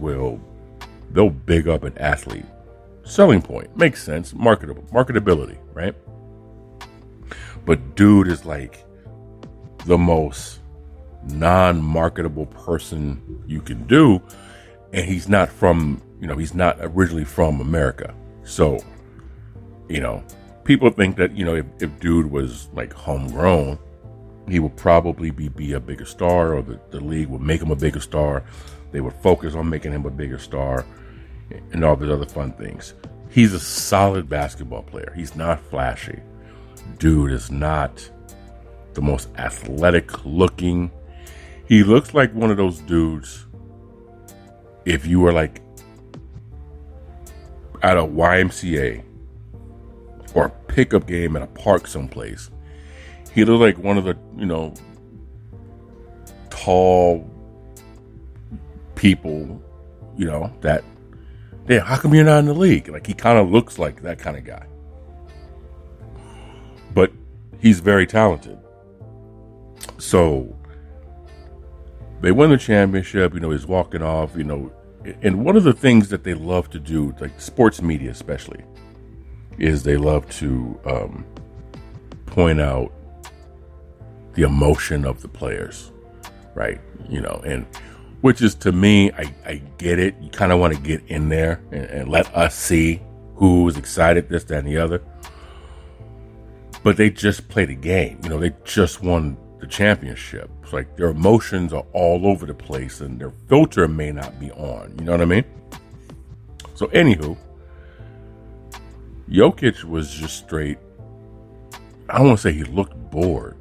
they'll big up an athlete. Selling point makes sense, marketability, right? But dude is like the most non-marketable person you can do, and he's not originally from America. So, people think that, if dude was like homegrown, he would probably be a bigger star, or the league would make him a bigger star. They would focus on making him a bigger star and all these other fun things. He's a solid basketball player. He's not flashy. Dude is not the most athletic looking. He looks like one of those dudes, if you were like at a YMCA or a pickup game at a park someplace, he looked like one of the, tall people, that, damn, how come you're not in the league? Like, he kind of looks like that kind of guy. But he's very talented. So they won the championship, he's walking off, and one of the things that they love to do, like sports media especially, is they love to point out the emotion of the players, right? And which is, to me, I get it. You kind of want to get in there and let us see who's excited, this, that, and the other. But they just played a game. They just won the championship. It's like their emotions are all over the place and their filter may not be on. You know what I mean? So anywho, Jokic was just straight, I don't want to say he looked bored,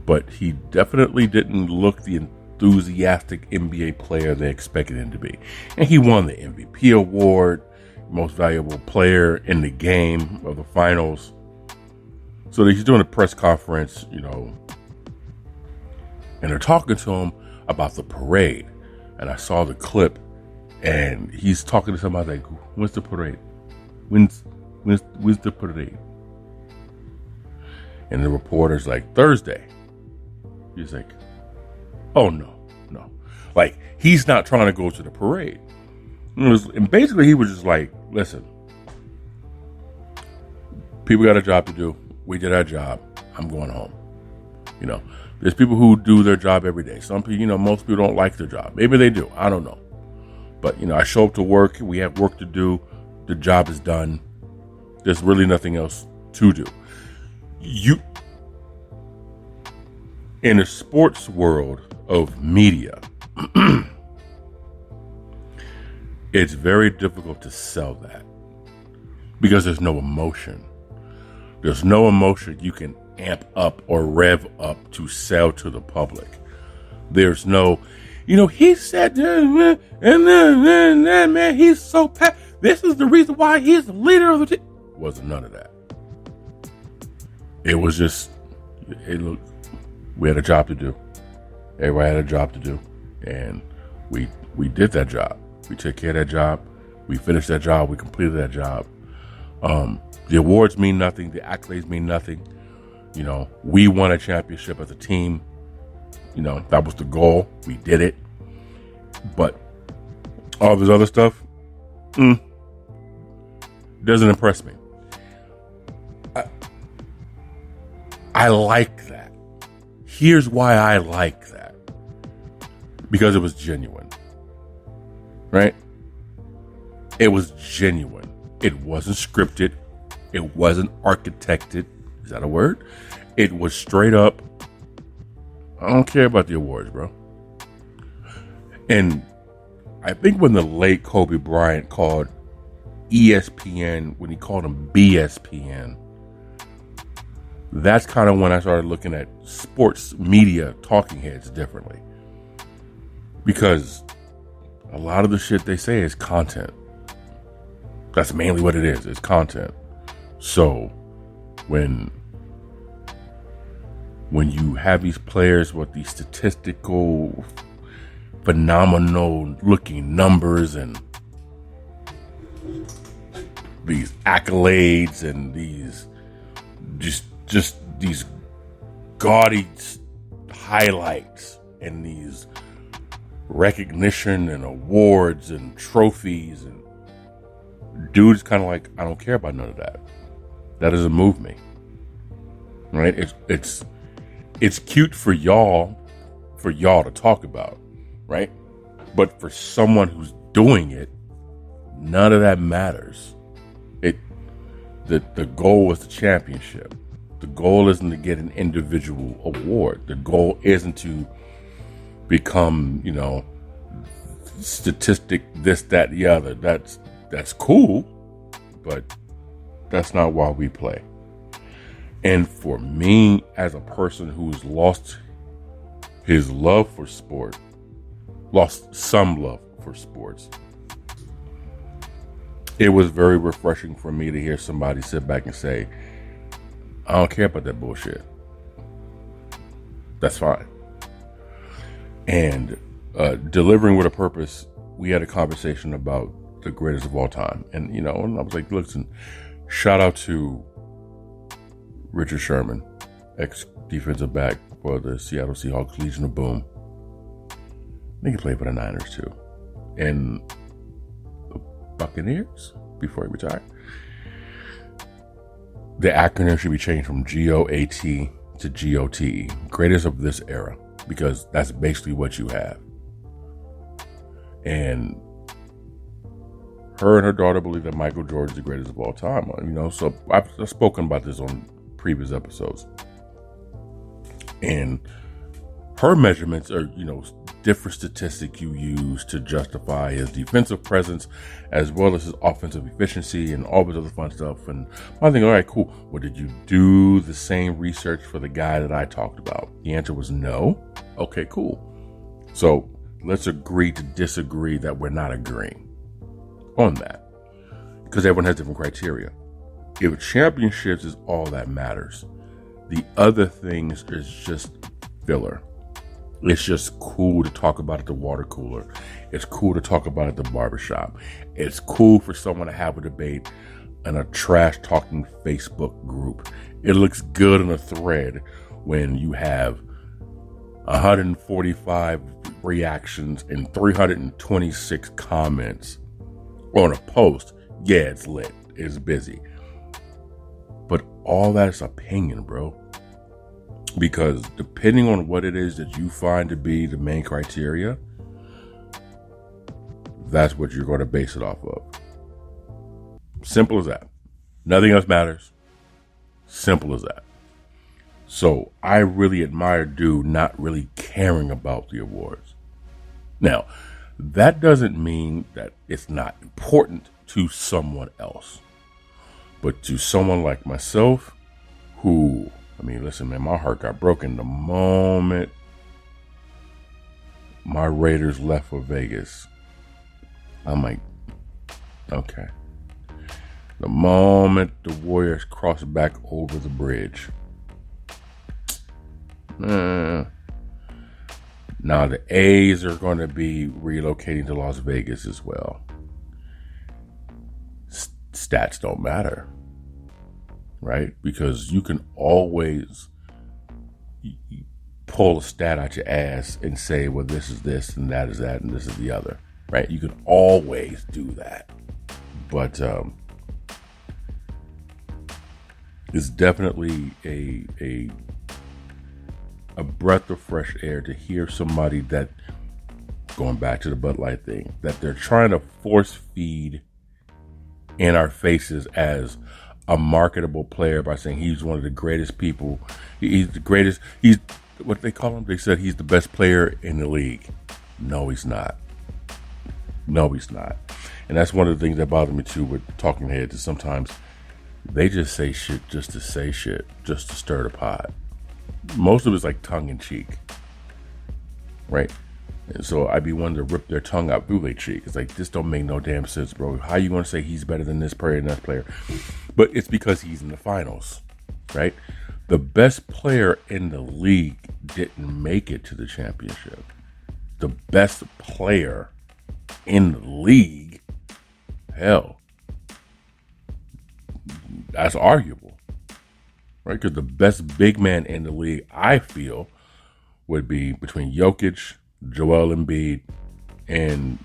but he definitely didn't look the enthusiastic NBA player they expected him to be. And he won the MVP award, most valuable player in the game of the finals. So he's doing a press conference, and they're talking to him about the parade. And I saw the clip, and he's talking to somebody like, when's the parade? When's the parade? And the reporter's like, Thursday. He's like, oh, no. Like, he's not trying to go to the parade. And basically, he was just like, listen, people got a job to do. We did our job. I'm going home. There's people who do their job every day. Some people, most people don't like their job. Maybe they do. I don't know. But, I show up to work. We have work to do. The job is done. There's really nothing else to do. In the sports world of media, it's very difficult to sell that because there's no emotion. There's no emotion you can amp up or rev up to sell to the public. There's no, he said, and then, man, he's so this is the reason why he's the leader of the team. Wasn't none of that. It was just, we had a job to do. Everybody had a job to do. And we did that job. We took care of that job. We finished that job. We completed that job. The awards mean nothing. The accolades mean nothing. We won a championship as a team. That was the goal. We did it. But all this other stuff, doesn't impress me. I like that. Here's why I like that. Because it was genuine. Right? It was genuine. It wasn't scripted. It wasn't architected. Is that a word? It was straight up, I don't care about the awards, bro. And I think when the late Kobe Bryant called ESPN, when he called them BSPN, that's kind of when I started looking at sports media talking heads differently. Because a lot of the shit they say is content. That's mainly what it is. It's content. So when you have these players with these statistical, phenomenal looking numbers and these accolades and these just these gaudy highlights and these recognition and awards and trophies, and dude's kind of like, I don't care about none of that. That doesn't move me. Right? It's cute for y'all to talk about, right? But for someone who's doing it, none of that matters. The goal is the championship. The goal isn't to get an individual award. The goal isn't to become, statistic, this, that, the other. That's cool, but that's not why we play. And for me, as a person who's lost his love for sport, lost some love for sports, it was very refreshing for me to hear somebody sit back and say, I don't care about that bullshit. That's fine. And delivering with a purpose, we had a conversation about the greatest of all time. And, and I was like, listen, shout out to Richard Sherman, ex-defensive back for the Seattle Seahawks, Legion of Boom. I think he played for the Niners too. And the Buccaneers before he retired. The acronym should be changed from G-O-A-T to G-O-T-E. Greatest of this era. Because that's basically what you have. And her and her daughter believe that Michael Jordan is the greatest of all time. So I've spoken about this on previous episodes. And her measurements are, different statistics you use to justify his defensive presence as well as his offensive efficiency and all this other fun stuff. And I think, all right, cool. Well, did you do the same research for the guy that I talked about? The answer was no. Okay, cool. So let's agree to disagree that we're not agreeing on that, because everyone has different criteria. If championships is all that matters, the other things is just filler. It's just cool to talk about at the water cooler. It's cool to talk about at the barbershop. It's cool for someone to have a debate in a trash talking Facebook group. It looks good in a thread when you have 145 reactions and 326 comments on a post. Yeah, it's lit. It's busy. But all that is opinion, bro. Because depending on what it is that you find to be the main criteria, that's what you're going to base it off of. Simple as that. Nothing else matters. Simple as that. So I really admire dude not really caring about the awards. Now, that doesn't mean that it's not important to someone else. But to someone like myself, who, listen, man, my heart got broken the moment my Raiders left for Vegas. I'm like, okay. The moment the Warriors crossed back over the bridge. Now the A's are going to be relocating to Las Vegas as well. Stats don't matter, right? Because you can always pull a stat out your ass and say, well, this is this and that is that and this is the other, right? You can always do that. But It's definitely a breath of fresh air to hear somebody that, going back to the Bud Light thing, that they're trying to force feed in our faces as a marketable player by saying he's one of the greatest people. He's the greatest. He's what they call him. They said he's the best player in the league. No, he's not. No, he's not. And that's one of the things that bothers me too with talking heads is sometimes they just say shit just to say shit, just to stir the pot. Most of it's like tongue in cheek, right? And so I'd be wanting to rip their tongue out through their cheek. It's like, this don't make no damn sense, bro. How you going to say he's better than this player and that player? But it's because he's in the finals, right? The best player in the league didn't make it to the championship. The best player in the league, hell, that's arguable, right? Because the best big man in the league, I feel, would be between Jokic, Joel Embiid, and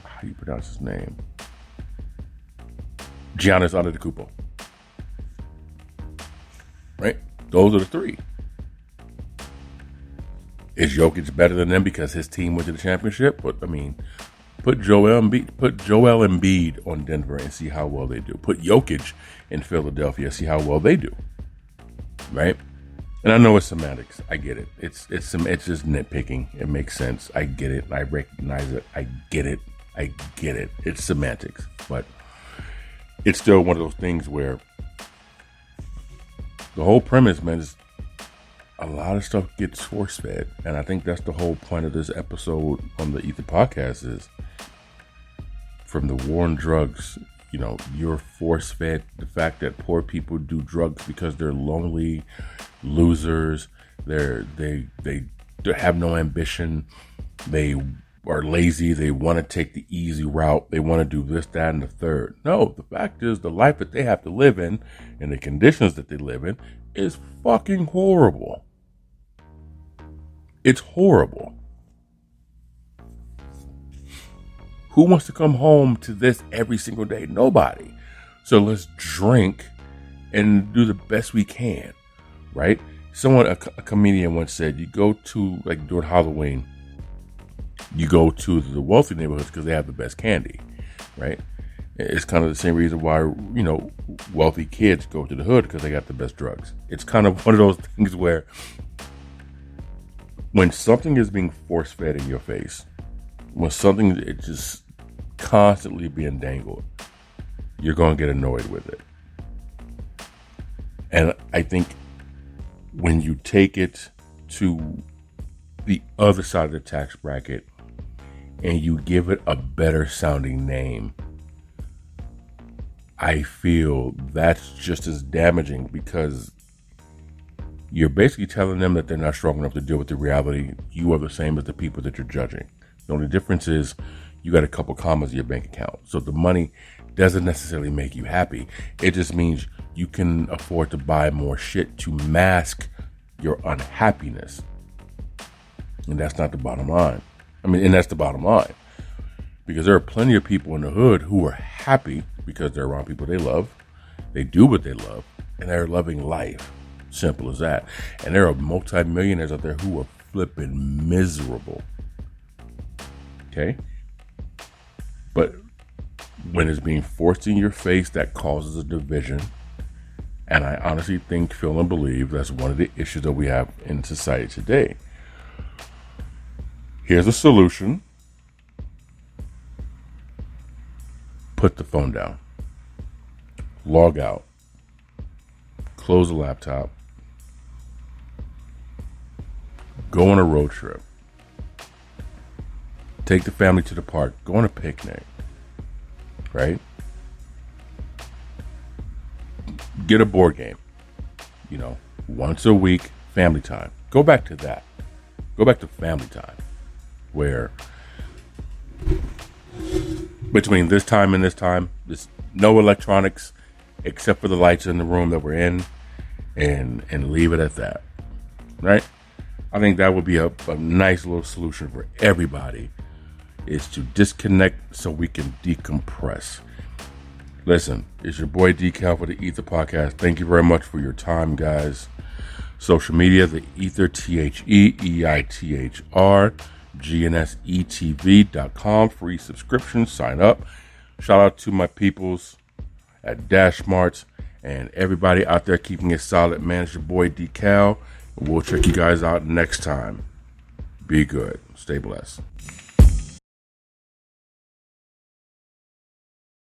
how do you pronounce his name? Giannis Antetokounmpo. Right? Those are the three. Is Jokic better than them because his team went to the championship? But I mean, put Joel Embiid on Denver and see how well they do. Put Jokic in Philadelphia, see how well they do. Right? And I know it's semantics. I get it. It's just nitpicking. It makes sense. I get it. I recognize it. I get it. It's semantics. But it's still one of those things where the whole premise, man, is a lot of stuff gets force fed. And I think that's the whole point of this episode on the E.I.T.H.R podcast is from the war on drugs. You know, you're force fed the fact that poor people do drugs because they're lonely, losers. They have no ambition. They are lazy. They want to take the easy route. They want to do this, that, and the third. No, the fact is the life that they have to live in and the conditions that they live in is fucking horrible. It's horrible. Who wants to come home to this every single day? Nobody. So let's drink and do the best we can, right? Someone, a comedian once said, you go to, like during Halloween, you go to the wealthy neighborhoods because they have the best candy, right? It's kind of the same reason why, you know, wealthy kids go to the hood because they got the best drugs. It's kind of one of those things where when something is being force fed in your face, when something is just constantly being dangled, you're going to get annoyed with it. And I think when you take it to the other side of the tax bracket and you give it a better sounding name, I feel that's just as damaging because you're basically telling them that they're not strong enough to deal with the reality. You are the same as the people that you're judging. The only difference is you got a couple commas in your bank account. So the money doesn't necessarily make you happy. It just means you can afford to buy more shit to mask your unhappiness. And that's not the bottom line. And that's the bottom line. Because there are plenty of people in the hood who are happy because they're around people they love. They do what they love. And they're loving life. Simple as that. And there are multi-millionaires out there who are flipping miserable. Okay? But when it's being forced in your face, that causes a division. And I honestly think, feel, and believe that's one of the issues that we have in society today. Here's a solution. Put the phone down. Log out. Close the laptop. Go on a road trip. Take the family to the park. Go on a picnic. Right? Get a board game. You know, once a week, family time. Go back to that. Go back to family time. Where between this time and this time, there's no electronics except for the lights in the room that we're in, and leave it at that. Right? I think that would be a nice little solution for everybody, is to disconnect so we can decompress. Listen, it's your boy Decal for the E.I.T.H.R podcast. Thank you very much for your time, guys. Social media, the E.I.T.H.R, T-H-E, E-I.T.H.R, GNSETV.com. Free subscription. Sign up. Shout out to my peoples at Dash Marts and everybody out there keeping it solid. Man, it's your boy Decal. We'll check you guys out next time. Be good. Stay blessed.